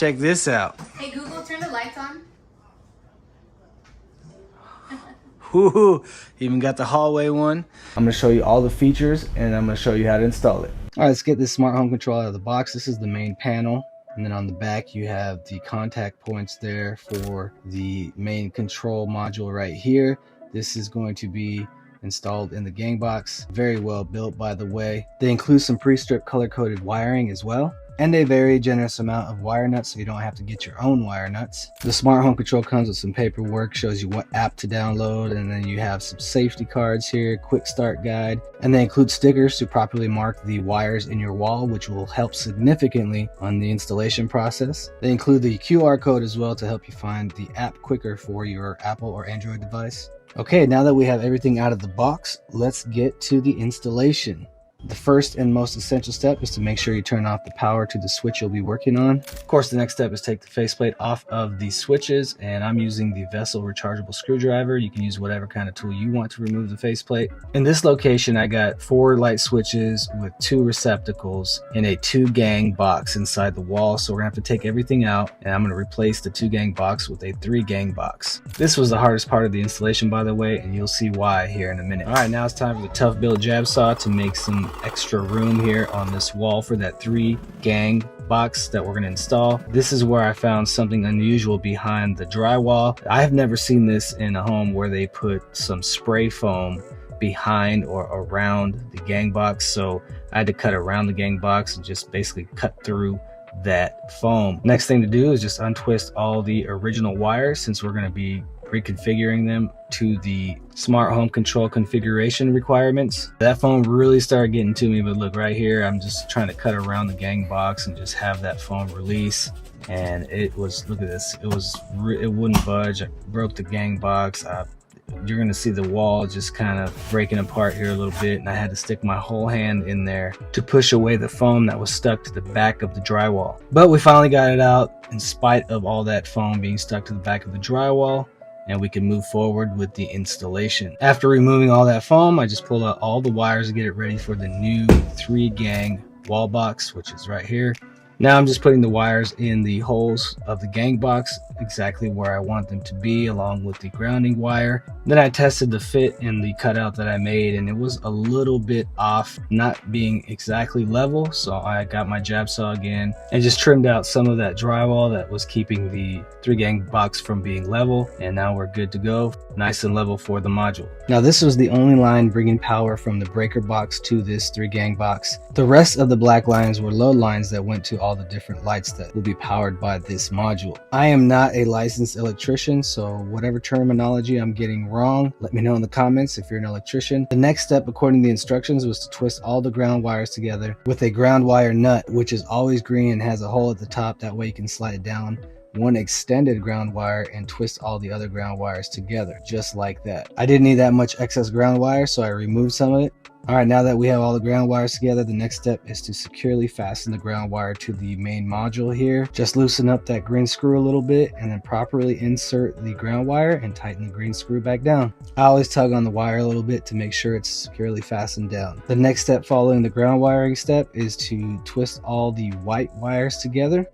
check this out. Hey Google, turn the lights on. Woohoo! Even got the hallway one. I'm gonna show you all the features and I'm gonna show you how to install it. All right, let's get this smart home control out of the box. This is the main panel. And then on the back, you have the contact points there for the main control module right here. This is going to be installed in the gang box. Very well built, by the way. They include some pre-stripped color-coded wiring as well, and a very generous amount of wire nuts, so you don't have to get your own wire nuts. The smart home control comes with some paperwork, shows you what app to download, and then you have some safety cards here, quick start guide, and they include stickers to properly mark the wires in your wall, which will help significantly on the installation process. They include the QR code as well to help you find the app quicker for your Apple or Android device. Okay, now that we have everything out of the box, let's get to the installation. The first and most essential step is to make sure you turn off the power to the switch you'll be working on. Of course, the next step is take the faceplate off of the switches, and I'm using the Vessel rechargeable screwdriver. You can use whatever kind of tool you want to remove the faceplate. In this location, I got 4 light switches with 2 receptacles in a 2-gang box inside the wall. So we're gonna have to take everything out, and I'm gonna replace the 2-gang box with a 3-gang box. This was the hardest part of the installation, by the way, and you'll see why here in a minute. All right, now it's time for the tough build jab saw to make some extra room here on this wall for that 3-gang box that we're going to install. This is where I found something unusual behind the drywall. I have never seen this in a home where they put some spray foam behind or around the gang box, so I had to cut around the gang box and just basically cut through that foam. Next thing to do is just untwist all the original wires, since we're going to be reconfiguring them to the smart home control configuration requirements. That foam really started getting to me, but look right here, I'm just trying to cut around the gang box and just have that foam release, and it was, look at this, it wouldn't budge. I broke the gang box. You're gonna see the wall just kind of breaking apart here a little bit, and I had to stick my whole hand in there to push away the foam that was stuck to the back of the drywall. But we finally got it out in spite of all that foam being stuck to the back of the drywall, and we can move forward with the installation. After removing all that foam, I just pulled out all the wires to get it ready for the new 3-gang wall box, which is right here. Now I'm just putting the wires in the holes of the gang box exactly where I want them to be, along with the grounding wire. Then I tested the fit in the cutout that I made, and it was a little bit off, not being exactly level. So I got my jab saw again and just trimmed out some of that drywall that was keeping the 3-gang box from being level. And now we're good to go, nice and level for the module. Now this was the only line bringing power from the breaker box to this 3-gang box. The rest of the black lines were load lines that went to all the different lights that will be powered by this module. I am not a licensed electrician, so whatever terminology I'm getting wrong, let me know in the comments if you're an electrician. The next step, according to the instructions, was to twist all the ground wires together with a ground wire nut, which is always green and has a hole at the top. That way you can slide it down one extended ground wire and twist all the other ground wires together, just like that. I didn't need that much excess ground wire, so I removed some of it. All right, now that we have all the ground wires together, the next step is to securely fasten the ground wire to the main module here. Just loosen up that green screw a little bit and then properly insert the ground wire and tighten the green screw back down. I always tug on the wire a little bit to make sure it's securely fastened down. The next step following the ground wiring step is to twist all the white wires together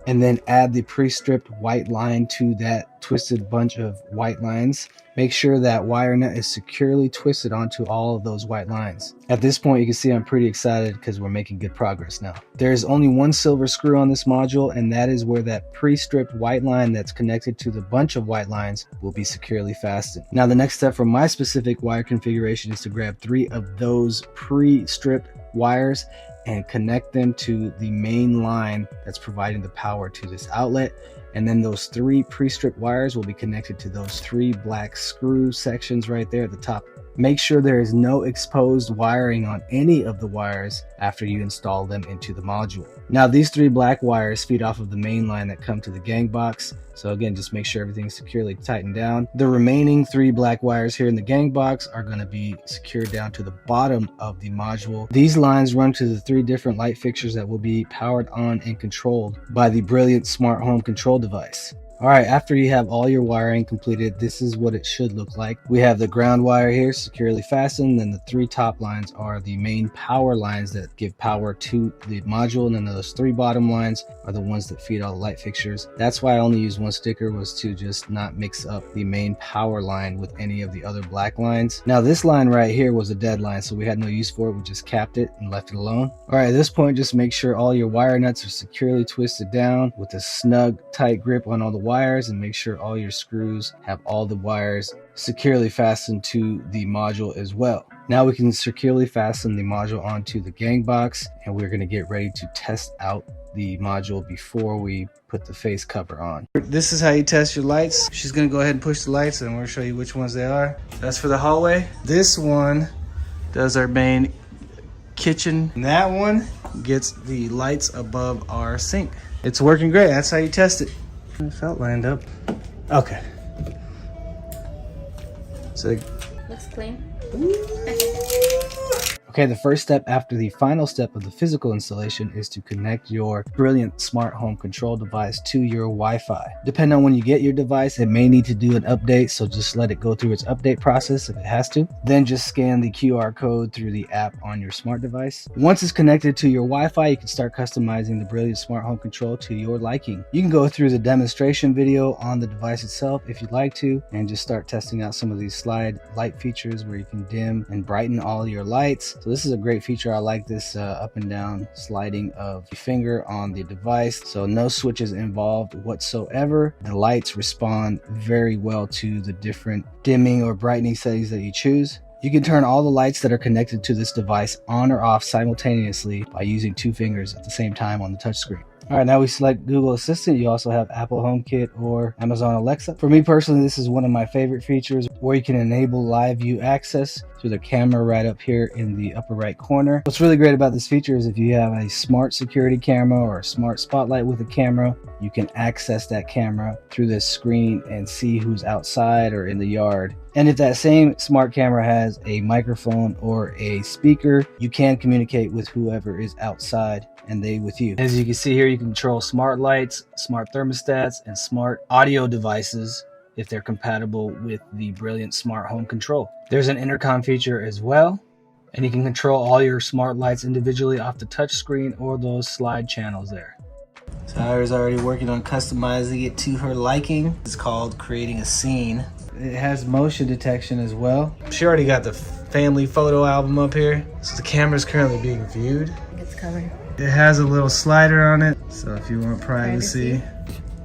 and then add the pre-stripped white line to that twisted bunch of white lines. Make sure that wire nut is securely twisted onto all of those white lines. At this point, you can see I'm pretty excited because we're making good progress now. There's only one silver screw on this module, and that is where that pre-stripped white line that's connected to the bunch of white lines will be securely fastened. Now, the next step for my specific wire configuration is to grab 3 of those pre-stripped wires and connect them to the main line that's providing the power to this outlet. And then those 3 pre-stripped wires will be connected to those 3 black screw sections right there at the top. Make sure there is no exposed wiring on any of the wires after you install them into the module. Now these 3 black wires feed off of the main line that come to the gang box. So again, just make sure everything's securely tightened down. The remaining 3 black wires here in the gang box are going to be secured down to the bottom of the module. These lines run to the 3 different light fixtures that will be powered on and controlled by the brilliant smart home control device. Alright, after you have all your wiring completed, this is what it should look like. We have the ground wire here securely fastened, then the 3 top lines are the main power lines that give power to the module, and then those 3 bottom lines are the ones that feed all the light fixtures. That's why I only used one sticker, was to just not mix up the main power line with any of the other black lines. Now this line right here was a dead line, so we had no use for it. We just capped it and left it alone. All right, at this point, just make sure all your wire nuts are securely twisted down with a snug, tight grip on all the wires, and make sure all your screws have all the wires securely fastened to the module as well. Now we can securely fasten the module onto the gang box, and we're going to get ready to test out the module before we put the face cover on. This is how you test your lights. She's going to go ahead and push the lights, and we'll show you which ones they are. That's for the hallway. This one does our main kitchen, and that one gets the lights above our sink. It's working great. That's how you test it. It felt lined up. Okay. So Looks clean. Okay, the first step after the final step of the physical installation is to connect your Brilliant smart home control device to your Wi-Fi. Depending on when you get your device, it may need to do an update, so just let it go through its update process if it has to. Then just scan the QR code through the app on your smart device. Once it's connected to your Wi-Fi, you can start customizing the Brilliant smart home control to your liking. You can go through the demonstration video on the device itself if you'd like to, and just start testing out some of these slide light features where you can dim and brighten all your lights. So this is a great feature. I like this up and down sliding of the finger on the device. So no switches involved whatsoever. The lights respond very well to the different dimming or brightening settings that you choose. You can turn all the lights that are connected to this device on or off simultaneously by using 2 fingers at the same time on the touchscreen. All right, now we select Google Assistant. You also have Apple HomeKit or Amazon Alexa. For me personally, this is one of my favorite features where you can enable live view access through the camera right up here in the upper right corner. What's really great about this feature is if you have a smart security camera or a smart spotlight with a camera, you can access that camera through this screen and see who's outside or in the yard. And if that same smart camera has a microphone or a speaker, you can communicate with whoever is outside and they with you. As you can see here, you can control smart lights, smart thermostats, and smart audio devices if they're compatible with the Brilliant smart home control. There's an intercom feature as well, and you can control all your smart lights individually off the touch screen or those slide channels there. Tyra's already working on customizing it to her liking. It's called creating a scene. It has motion detection as well. She already got the family photo album up here. So the camera's currently being viewed. It's covered. It has a little slider on it. So if you want privacy,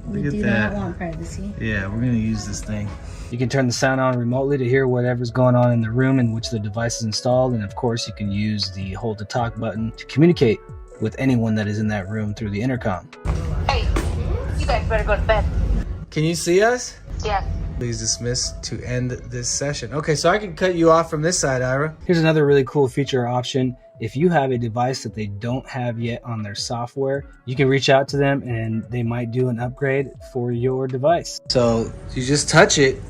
We look do at that. not want privacy. Yeah, we're gonna use this thing. You can turn the sound on remotely to hear whatever's going on in the room in which the device is installed. And of course, you can use the hold to talk button to communicate with anyone that is in that room through the intercom. Hey, you guys better go to bed. Can you see us? Yes. Please dismiss to end this session. Okay, so I can cut you off from this side, Ira. Here's another really cool feature or option. If you have a device that they don't have yet on their software, you can reach out to them and they might do an upgrade for your device. So you just touch it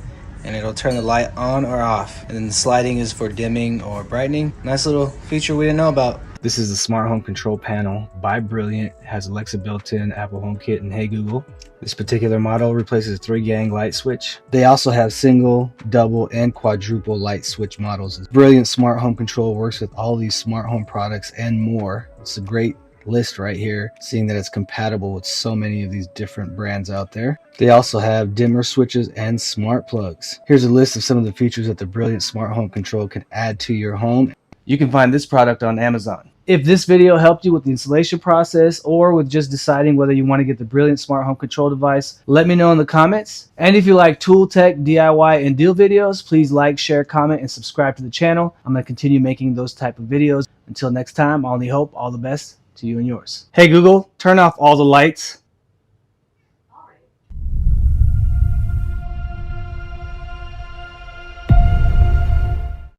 and it'll turn the light on or off. And then the sliding is for dimming or brightening. Nice little feature we didn't know about. This is the smart home control panel by Brilliant. It has Alexa built in, Apple HomeKit, and Hey Google. This particular model replaces a 3-gang light switch. They also have single, double, and quadruple light switch models. Brilliant smart home control works with all these smart home products and more. It's a great list right here, seeing that it's compatible with so many of these different brands out there. They also have dimmer switches and smart plugs. Here's a list of some of the features that the Brilliant smart home control can add to your home. You can find this product on Amazon. If this video helped you with the installation process or with just deciding whether you want to get the Brilliant smart home control device, let me know in the comments. And if you like tool tech, DIY, and deal videos, please like, share, comment, and subscribe to the channel. I'm going to continue making those type of videos. Until next time, I only hope all the best to you and yours. Hey Google, turn off all the lights.